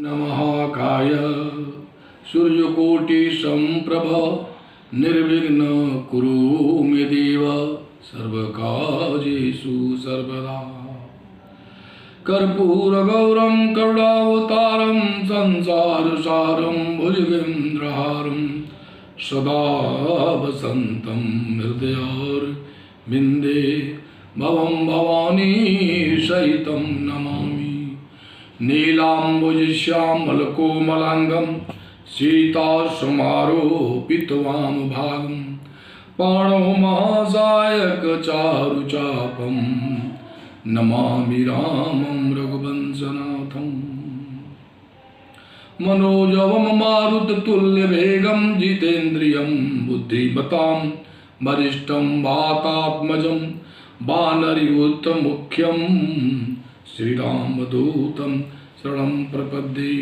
नमः सूर्यकोटि संप्रभ निर्विघ्न कुरु मे देव सर्वकार्येषु सर्वदा। कर्पूरगौरं करुणावतारं संसारसारं भुजगेन्द्रहारं सदा वसन्तं हृदयारविन्दे भवं भवानी सहितं नमामि। नीलाम्बुजश्यामलकोमलाङ्गं सीतासमारोपितवामभागं पाणौ महासायकचारुचापं नमामि रामं रघुवंशनाथं। मनोजवं मारुततुल्यवेगं जितेन्द्रियं बुद्धिमतां वरिष्ठं वातात्मजं वानरयूथमुख्यं श्रीरामदूतं शरणं प्रपद्ये।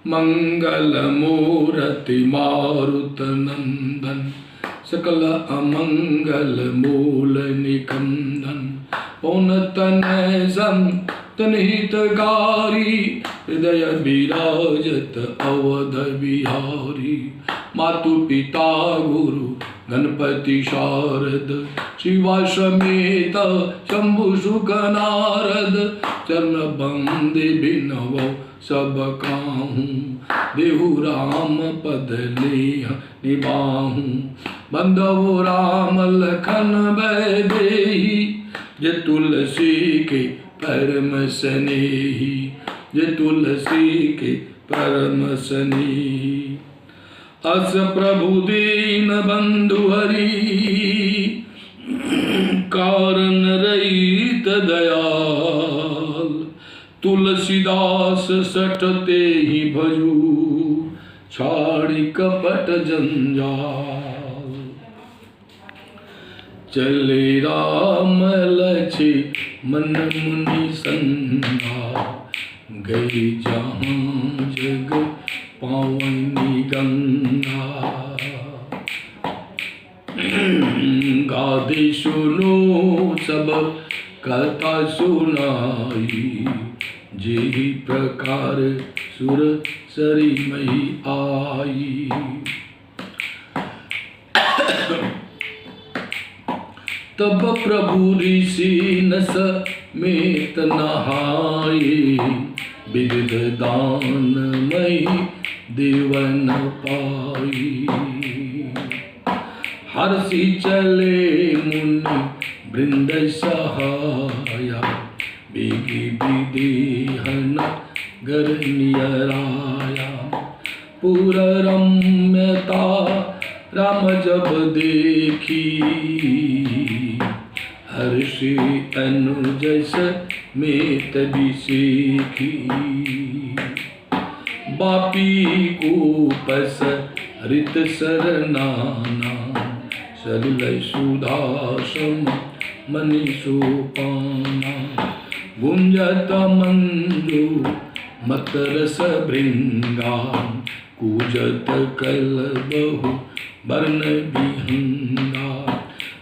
मंगलमूर्ति मारुतनंदन सकल अमंगल मूल निकंदन पौनतनय संतनिहितकारी हृदय विराजत अवध बिहारी। मातु पिता गुरु गणपति शारद शिवा समेत शंभु सुख नारद चरण बंदे बिनवो सब काहू देहु राम पद लेह निबाहू। बंधवो राम लखन भय देहि जे तुलसी के परम स्नेही जे तुलसी के परम स्नेही। अस प्रभु दीन बंधु हरि कारण रहित दयाल। तुलसीदास सटते ही भजू छाड़ी कपट जंजाल। चले राम लक्ष्मण मुनि संगा गई जहाँ जग पावनी गंगा। गादे सुनो सब कथा सुनाई जेहि प्रकार सुर सरी मही आई। तब प्रभु ऋषि न समेत नहाए विविध दान मई देवन पाई। हर्षि चले मुनि वृंद सहाया बेगी विदेहन गर नियराया। पुर रम्यता राम जब देखी हर्षि अनुज समेत बिसेखी। बापी को पस हरित सरनाना सलिल सुधासम मनि सोपाना। गुंजत मंजू मतरस भृंगा कूजत कल बहु वर्ण विहंगा।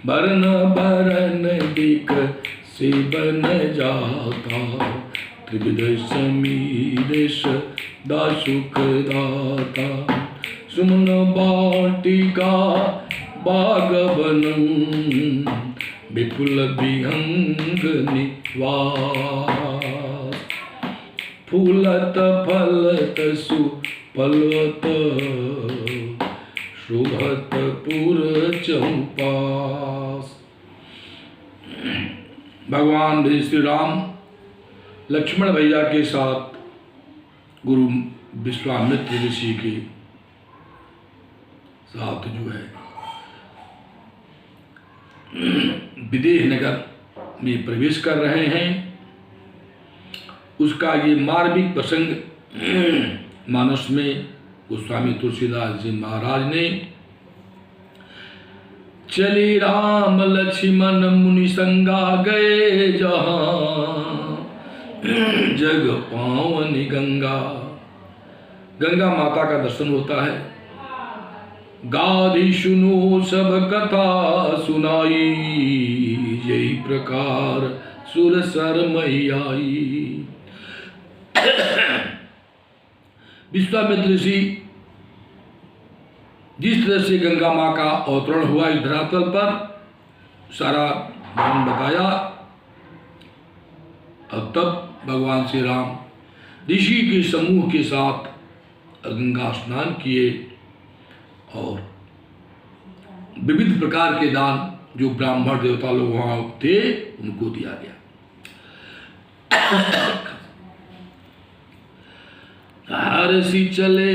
वर्ण वरण दिक सेवन जाता त्रिविध समीरेश दासुख दाता। सुमन बाटिका बागवनं विपुल विहंग निवास। फूलत फलत सुफलवत शोभत पुर चंपास। भगवान श्री राम लक्ष्मण भैया के साथ गुरु विश्वामित्र ऋषि के साथ जो है विदेह नगर में प्रवेश कर रहे हैं। उसका ये मार्मिक प्रसंग मानस में गोस्वामी तुलसीदास जी महाराज ने चले राम लक्ष्मण मुनि संगा गए जहाँ जग पावनी गंगा। गंगा माता का दर्शन होता है। गाधी सुनो सब कथा सुनाई यही प्रकार सुर सर मई आई। विश्वामित्र ऋषि जिस तरह से गंगा माँ का अवतरण हुआ इस धरातल पर सारा वर्णन बताया, और तब भगवान श्री राम ऋषि के समूह के साथ गंगा स्नान किए और विविध प्रकार के दान जो ब्राह्मण देवता लोग वहां थे उनको दिया गया। हर्षि चले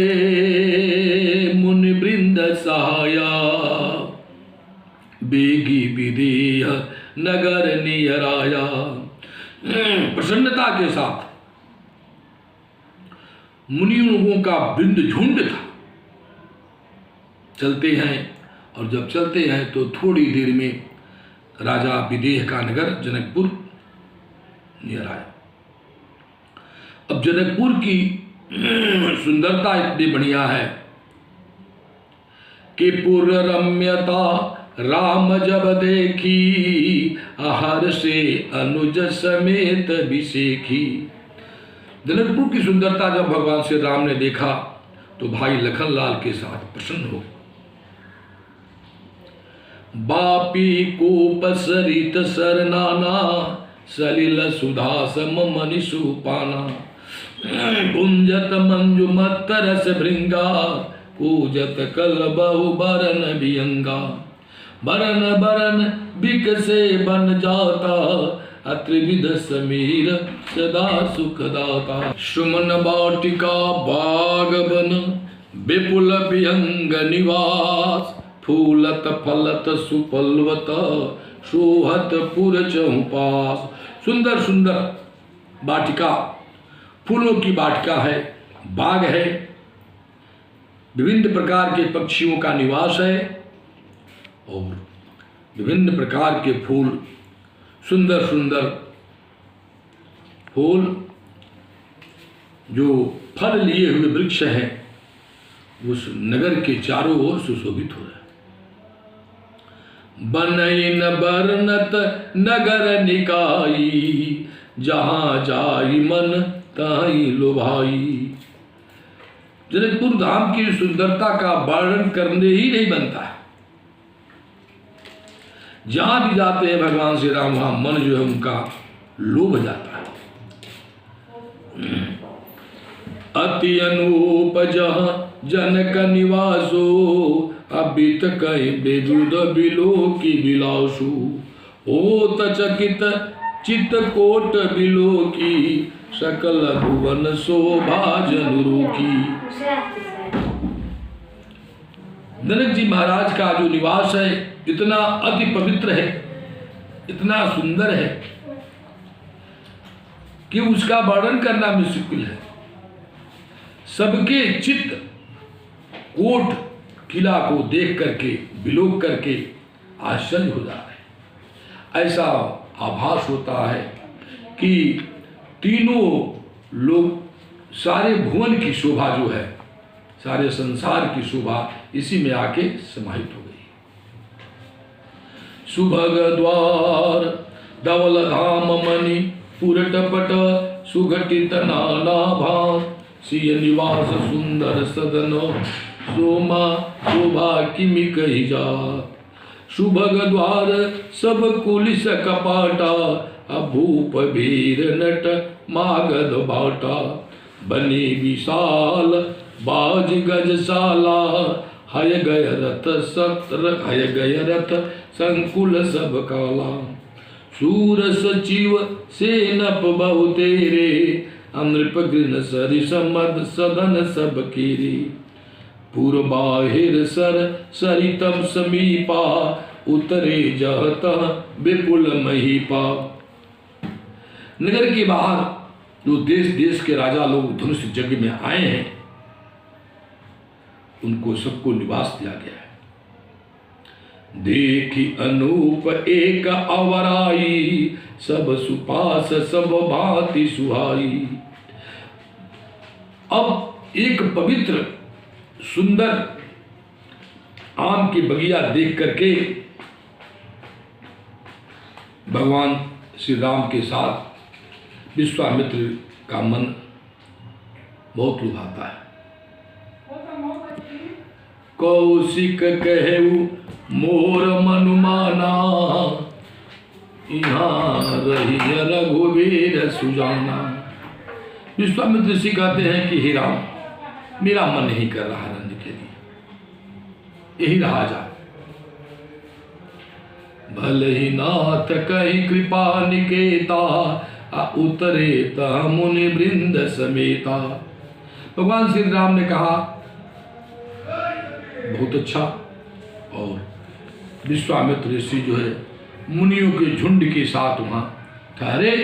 मुनि वृंद सहाया, बेगी विदेह नगर नियराया। प्रसन्नता के साथ मुनि लोगों का वृंद झुंड था, चलते हैं और जब चलते हैं तो थोड़ी देर में राजा विदेह का नगर जनकपुर नियर आया। अब जनकपुर की सुंदरता इतनी बढ़िया है कि पूर्व रम्यता राम जब देखी, हर से अनुज समेत विसेखी। जनकपुर की सुंदरता जब भगवान श्री राम ने देखा तो भाई लखनलाल के साथ प्रसन्न हो गए। बापी कोप सरित सरनाना, सलिल सुधा सम मनीषु पाना। गुंजत मंजु मत रस भृंगा, पूजत कल बहु बरन वियंगा। बरन बरन बिक से बन जाता, अत्रिविध समीर सदा सुखदाता। सुमन वाटिका बाग बन, विपुल विहंग निवास। फूलत फलत सुपल्वत, शोहत पुर चहुपास। सुंदर सुंदर वाटिका, फूलों की वाटिका है, बाग है, विभिन्न प्रकार के पक्षियों का निवास है और विभिन्न प्रकार के फूल, सुंदर सुंदर फूल जो फल लिए हुए वृक्ष हैं उस नगर के चारों ओर सुशोभित हो रहे हैं। बनैन बरनत नगर निकाई, जहां जाई मन ताई लुभाई। जनकपुर धाम की सुंदरता का वर्णन करने ही नहीं बनता है। जहां भी जाते हैं भगवान श्री राम वहां मन जो है उनका लोभ जाता है। अति अनूप जहां जनक निवासो, अबित कहीं बेदुद बिलो की बिलासु। होत चकित चित कोट बिलो की, सकल भुवन शोभा जनुरू की। जनक जी महाराज का जो निवास है इतना अति पवित्र है, इतना सुंदर है कि उसका वर्णन करना मुश्किल है। सबके चित्त कोट किला को देख करके विलोक करके आश्चर्य हो जाता है। ऐसा आभास होता है कि तीनों लोग, सारे भुवन की शोभा जो है, सारे संसार की शोभा इसी में आके समाहित हो गई। सुभग द्वार धवल धाम मणि पुरटपट, सुघटित नाना भान। सिय निवास सुंदर सदन, सोमा शोभा किमि कही जात। सुभग द्वार सब कुलिस कपाटा, अभूप भीर नट मागध बाटा। बनी विशाल बाज गजशाला, हय गय रथ सत्र हय गय रथ संकुल सब काला। सूर सचिव सेनप बहु तेरे, अनृप गृण सरि समद सदन सब कीरी। पूर्वाहिर सर सरितम समीपा, उतरे जहत विपुल महीपा। नगर के बाहर जो देश देश के राजा लोग धनुष यज्ञ में आए हैं उनको सबको निवास दिया गया है। देखी अनूप एक अवराई, सब सुपास सब भांति सुहाई। अब एक पवित्र सुंदर आम की बगिया देख करके भगवान श्री राम के साथ विश्वामित्र का मन बहुत लुभाता है। कौशिक कहेऊ मोर मनुमाना, यहाँ रही रघुवीर सुजाना। विश्वामित्र ऋषि कहते हैं कि हे राम, मेरा मन नहीं कर रहा राज्य के लिए, यही रहा जा। भले ही नाथ कहीं कृपा निकेता, उतरे ता मुनि वृंद समेता। भगवान श्री राम ने कहा बहुत अच्छा। और विश्वामित्र ऋषि जो है मुनियों के झुंड के साथ वहां ठहरे।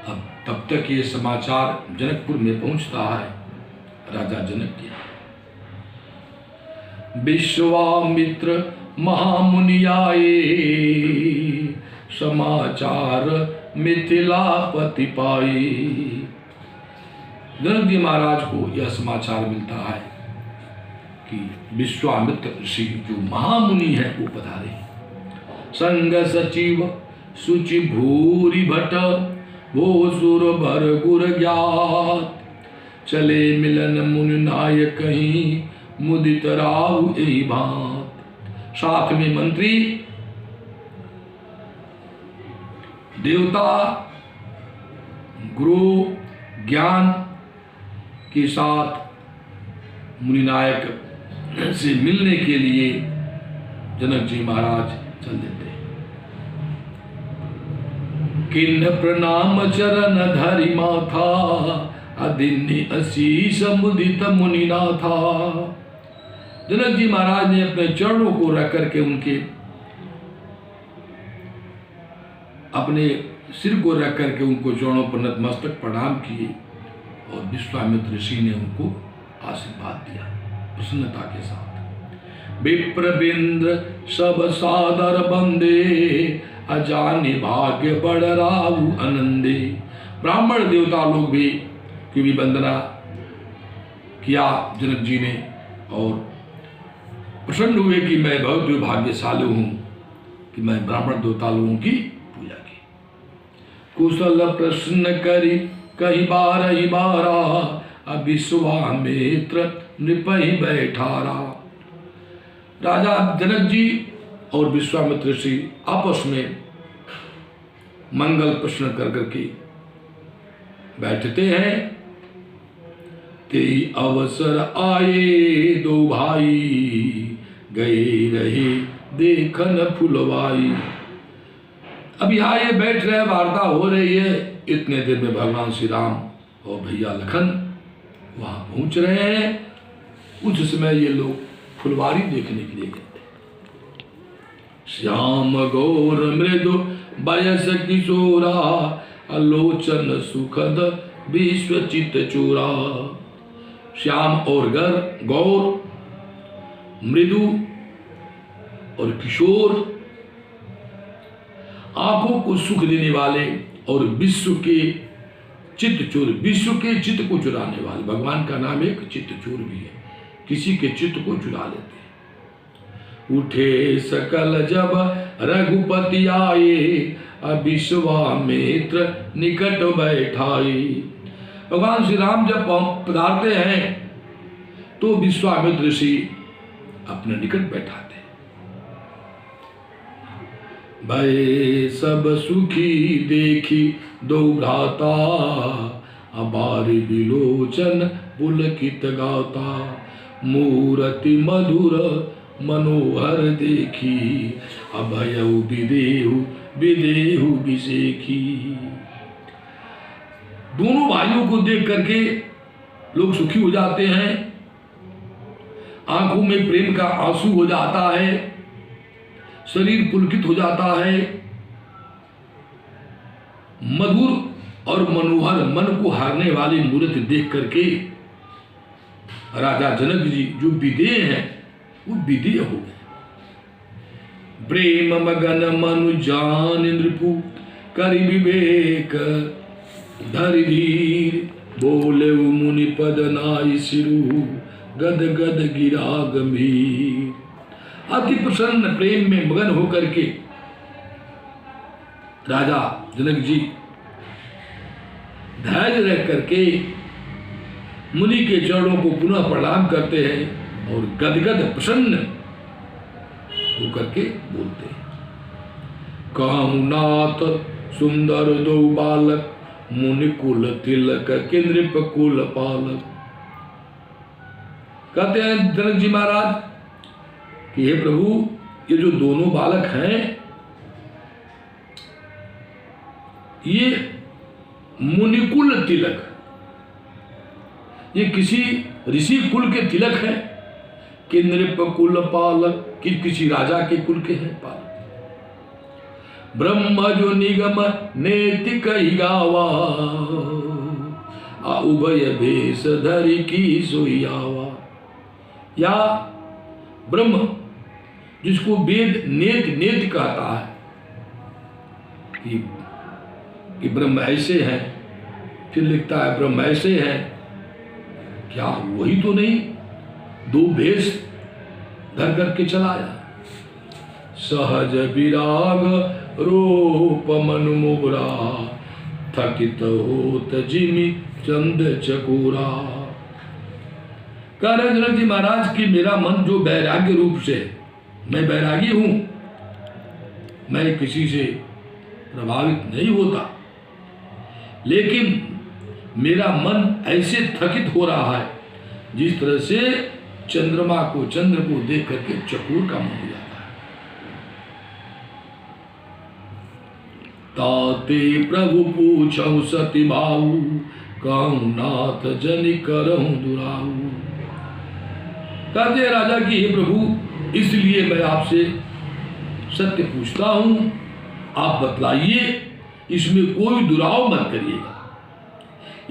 अब तब तक ये समाचार जनकपुर में पहुंचता है राजा जनक के। विश्वामित्र महामुनि आए, समाचार मिथिलापति पाए। जनक जी महाराज को यह समाचार मिलता है कि विश्वामित्र ऋषि जो महामुनि है वो पधारे। संग सचिव सुचि भूरि भट, वो सुर भर गुर ज्ञात। चले मिलन मुनि नाय कहीं, मुदित राहु यही भांत। साथ में मंत्री, देवता, गुरु, ज्ञान के साथ मुनिनायक से मिलने के लिए जनक जी महाराज चल देते हैं। किन्न प्रणाम चरण धरि माथा, अदिन्नि असीस मुदित मुनिनाथा। जनक जी महाराज ने अपने चरणों को रख करके उनके अपने सिर को रख करके उनको चरणों पर नतमस्तक प्रणाम किए और विश्वामित्र ऋषि ने उनको आशीर्वाद दिया प्रसन्नता के साथ। विप्रबिंद सब सादर बंदे, अजानि भाग्य बड़ राहु आनंदे। ब्राह्मण देवता लोग भी की भी वंदना किया जनक जी ने और प्रसन्न हुए कि मैं बहुत भाग्यशाली हूं कि मैं ब्राह्मण देवता लोगों की पूजा की। कुशल प्रश्न करी कई बार ही बारा, विश्वामित्र नृपहि बैठारा। राजा जनक जी और विश्वामित्र ऋषि आपस में मंगल प्रश्न कर करके बैठते हैं। ते अवसर आए दो भाई, गए रहे देखन फुलवाई। अब यहाँ ये बैठ रहे, वार्ता हो रही है। इतने देर में भगवान श्री राम और भैया लखन वहां पहुंच रहे हैं। उस समय ये लोग फुलवारी देखने के लिए गए। श्याम गौर मृदु बयस किशोरा, आलोचन सुखद विश्वचित चोरा। श्याम और गौर, मृदु और किशोर, आंखों को सुख देने वाले और विश्व के चित्त चोर, विश्व के चित्त को चुराने वाले। भगवान का नाम एक चित्त चोर भी है, किसी के चित्त को चुरा लेते हैं। उठे सकल जब रघुपति आए, विश्वामित्र निकट बैठाए। भगवान श्री राम जब पधारते हैं तो विश्वामित्र ऋषि अपने निकट बैठाते। भय सब सुखी देखी दो भ्राता, अबारि विलोचन पुलकित गाता। मूरति मधुर मनोहर देखी, अभयउ विदेहु विदेहु विसेखी। दोनों भाइयों को देख करके लोग सुखी हो जाते हैं, आंखों में प्रेम का आंसू हो जाता है, शरीर पुलकित हो जाता है। मधुर और मनोहर, मन को हारने वाली मूर्ति देख करके राजा जनक जी जो विदेह हैं वो विदेह हो गए। प्रेम मगन मनु जान नृपु, करि विवेक धरि धीर। बोले मुनि पद नाई सिरु, गद गद गिरा गंभीर। अति प्रसन्न प्रेम में मगन होकर के राजा जनक जी धैर्य रख करके मुनि के चरणों को पुनः प्रणाम करते हैं और गदगद प्रसन्न होकर के बोलते हैं, कहूँ नाथ सुंदर दो बालक, मुनि कुल तिलक के नृप कुल पालक। कहते हैं जनक जी महाराज कि हे प्रभु, ये जो दोनों बालक हैं ये मुनिकुल तिलक, ये किसी ऋषि कुल के तिलक हैं कि नृप कुल पालक, कि किसी राजा के कुल के हैं पालक। ब्रह्म जो निगम नेति कही गावा, आ उभय भेष धरि की सोई आवा। या ब्रह्म जिसको वेद नेति नेति कहता है कि ब्रह्म ऐसे हैं, फिर लिखता है ब्रह्म ऐसे हैं, क्या वही तो नहीं दो भेष धर करके चलाया। सहज विराग रूप मन मोरा, थकित होत जिमि चंद चकोरा। कह रहे जनक जी महाराज कि मेरा मन जो वैराग्य रूप से, मैं वैरागी हूं, मैं किसी से प्रभावित नहीं होता, लेकिन मेरा मन ऐसे थकित हो रहा है जिस तरह से चंद्रमा को, चंद्र को देख करके चकोर का मन हो जाता है। ताते प्रभु पूछऊ सती भाऊ, कहूँ नाथ जनि करहूँ दुराऊ। कहते राजा की हे प्रभु, इसलिए मैं आपसे सत्य पूछता हूं, आप बतलाइए, इसमें कोई दुराव मत करिएगा।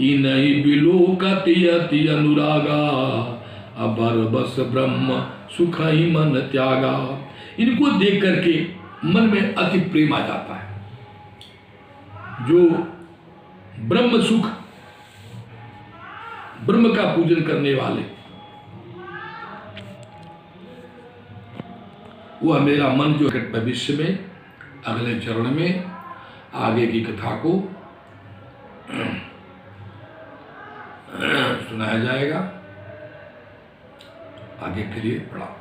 इनहि बिलोकति अति अनुरागा, अबर बस ब्रह्म सुख ही मन त्यागा। इनको देख करके मन में अति प्रेम आ जाता है। जो ब्रह्म सुख, ब्रह्म का पूजन करने वाले, वह मेरा मन जो है भविष्य में अगले चरण में आगे की कथा को सुनाया जाएगा। आगे के लिए प्रणाम।